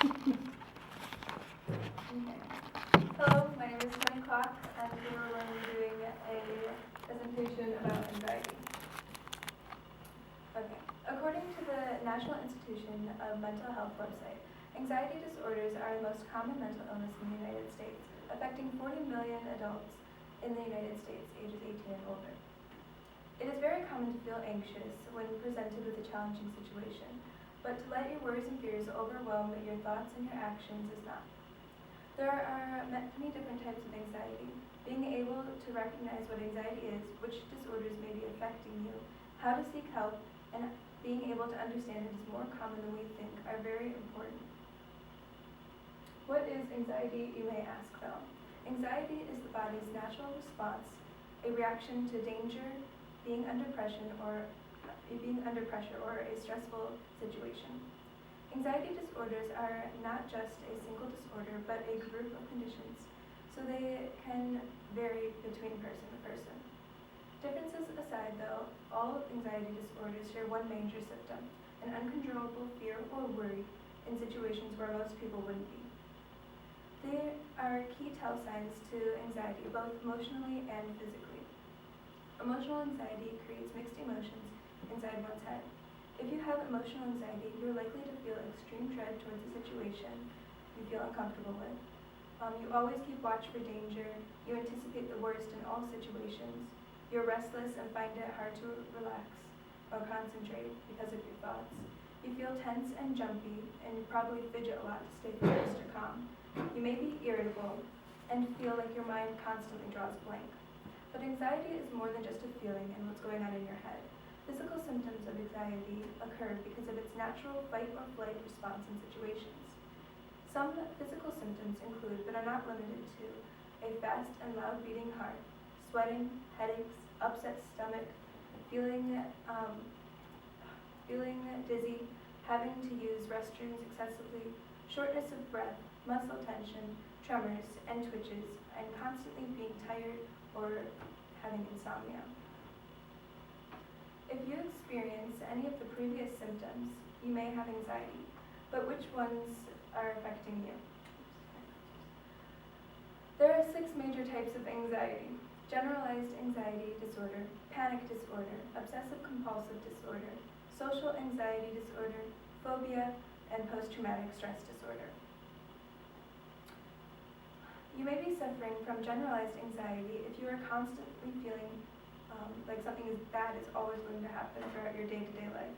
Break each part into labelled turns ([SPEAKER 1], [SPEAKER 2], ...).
[SPEAKER 1] Hello, my name is Toni Kloc, and today we're going to be doing a presentation about anxiety. Okay. According to the National Institution of Mental Health website, anxiety disorders are the most common mental illness in the United States, affecting 40 million adults in the United States ages 18 and older. It is very common to feel anxious when presented with a challenging situation, but to let your worries and fears overwhelm your thoughts and your actions is not. There are many different types of anxiety. Being able to recognize what anxiety is, which disorders may be affecting you, how to seek help, and being able to understand it is more common than we think are very important. What is anxiety, you may ask though? Anxiety is the body's natural response, a reaction to danger, being under pressure, or a stressful situation. Anxiety disorders are not just a single disorder, but a group of conditions, so they can vary between person to person. Differences aside though, all anxiety disorders share one major symptom, an uncontrollable fear or worry in situations where most people wouldn't be. There are key tell signs to anxiety, both emotionally and physically. Emotional anxiety creates mixed emotions inside one's head. If you have emotional anxiety, you're likely to feel extreme dread towards a situation you feel uncomfortable with. You always keep watch for danger. You anticipate the worst in all situations. You're restless and find it hard to relax or concentrate because of your thoughts. You feel tense and jumpy and probably fidget a lot to stay focused or calm. You may be irritable and feel like your mind constantly draws blank. But anxiety is more than just a feeling and what's going on in your head. Physical symptoms of anxiety occur because of its natural fight or flight response in situations. Some physical symptoms include, but are not limited to, a fast and loud beating heart, sweating, headaches, upset stomach, feeling dizzy, having to use restrooms excessively, shortness of breath, muscle tension, tremors, and twitches, and constantly being tired or having insomnia. If you experience any of the previous symptoms, you may have anxiety, but which ones are affecting you? There are 6 major types of anxiety: generalized anxiety disorder, panic disorder, obsessive-compulsive disorder, social anxiety disorder, phobia, and post-traumatic stress disorder. You may be suffering from generalized anxiety if you are constantly feeling like something bad is always going to happen throughout your day-to-day life.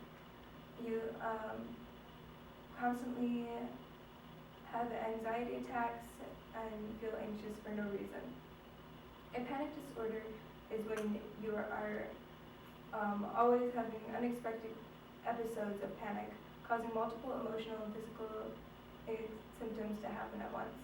[SPEAKER 1] You constantly have anxiety attacks and feel anxious for no reason. A panic disorder is when you are always having unexpected episodes of panic, causing multiple emotional and physical symptoms to happen at once.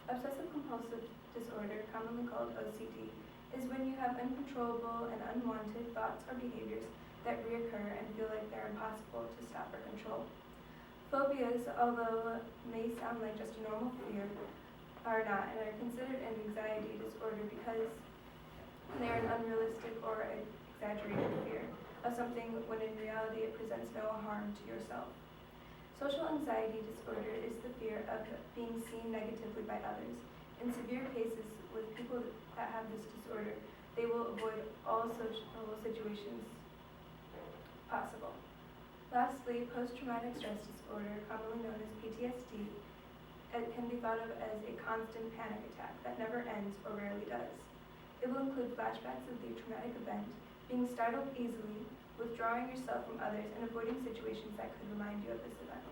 [SPEAKER 1] Obsessive-compulsive disorder, commonly called OCD, is when you have uncontrollable and unwanted thoughts or behaviors that reoccur and feel like they're impossible to stop or control. Phobias, although may sound like just a normal fear, are not and are considered an anxiety disorder because they are an unrealistic or exaggerated fear of something when in reality it presents no harm to yourself. Social anxiety disorder is the fear of being seen negatively by others. In severe cases with people that have this disorder, they will avoid all social situations possible. Lastly, post-traumatic stress disorder, commonly known as PTSD, it can be thought of as a constant panic attack that never ends or rarely does. It will include flashbacks of the traumatic event, being startled easily, withdrawing yourself from others, and avoiding situations that could remind you of this event.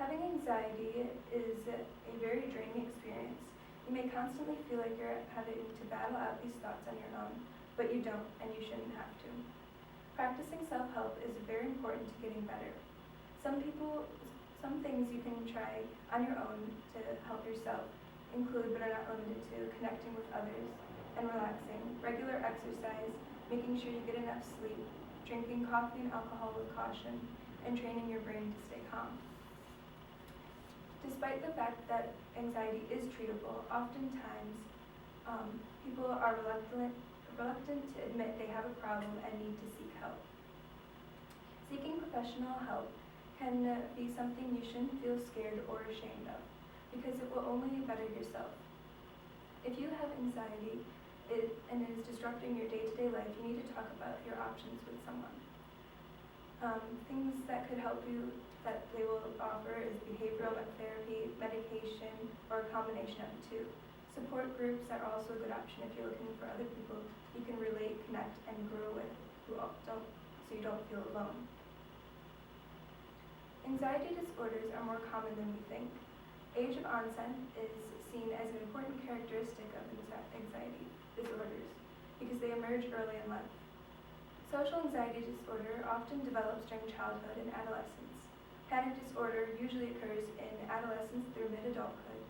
[SPEAKER 1] Having anxiety is a very draining experience. You may constantly feel like you're having to battle out these thoughts on your own, but you don't, and you shouldn't have to. Practicing self-help is very important to getting better. Some things you can try on your own to help yourself include, but are not limited to, connecting with others and relaxing, regular exercise, making sure you get enough sleep, drinking coffee and alcohol with caution, and training your brain to stay calm. Despite the fact that anxiety is treatable, oftentimes people are reluctant reluctant to admit they have a problem and need to seek help. Seeking professional help can be something you shouldn't feel scared or ashamed of, because it will only better yourself. If you have anxiety and it is disrupting your day-to-day life, you need to talk about your options with someone. Things that could help you that they will offer is behavioral therapy, medication, or a combination of the two. Support groups are also a good option if you're looking for other people you can relate, connect, and grow with so you don't feel alone. Anxiety disorders are more common than we think. Age of onset is seen as an important characteristic of anxiety disorders because they emerge early in life. Social anxiety disorder often develops during childhood and adolescence. Panic disorder usually occurs in adolescence through mid-adulthood,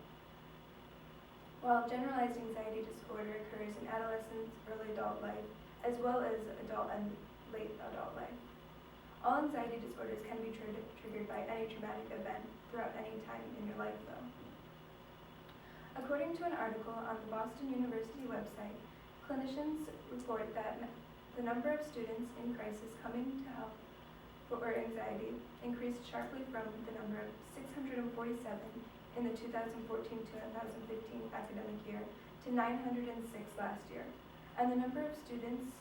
[SPEAKER 1] while generalized anxiety disorder occurs in adolescence, early adult life, as well as adult and late adult life. All anxiety disorders can be triggered by any traumatic event throughout any time in your life, though. According to an article on the Boston University website, clinicians report that the number of students in crisis coming to help for anxiety increased sharply from the number of 647 in the 2014-2015 academic year to 906 last year, and the number of students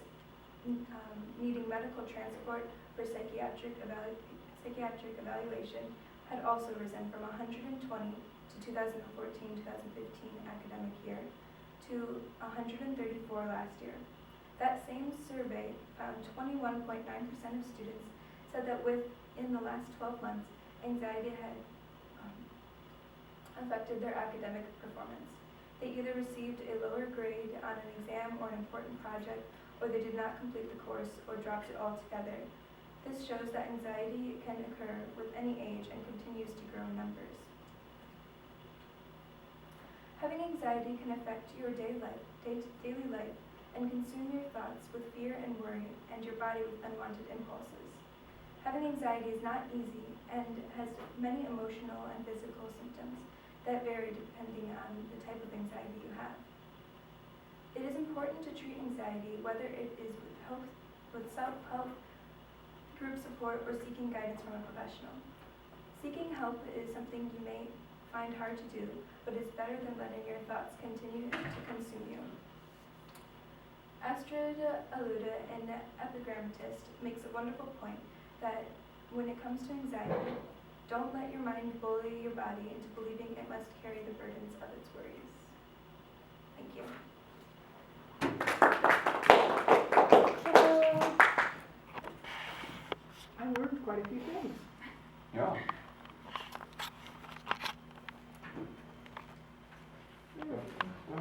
[SPEAKER 1] needing medical transport for psychiatric evaluation had also risen from 120 to 2014-2015 academic year to 134 last year. That same survey found 21.9% of students said that within the last 12 months, anxiety had affected their academic performance. They either received a lower grade on an exam or an important project, or they did not complete the course or dropped it altogether. This shows that anxiety can occur with any age and continues to grow in numbers. Having anxiety can affect your daily life and consume your thoughts with fear and worry and your body with unwanted impulses. Having anxiety is not easy and has many emotional and physical symptoms that vary depending on the type of anxiety you have. It is important to treat anxiety, whether it is with self-help, group support, or seeking guidance from a professional. Seeking help is something you may find hard to do, but it's better than letting your thoughts continue to consume you. Astrid Aluda, an epigrammatist, makes a wonderful point that when it comes to anxiety, don't let your mind bully your body into believing it must carry the burdens of its worries. Thank you.
[SPEAKER 2] I learned quite a few things.
[SPEAKER 3] Yeah.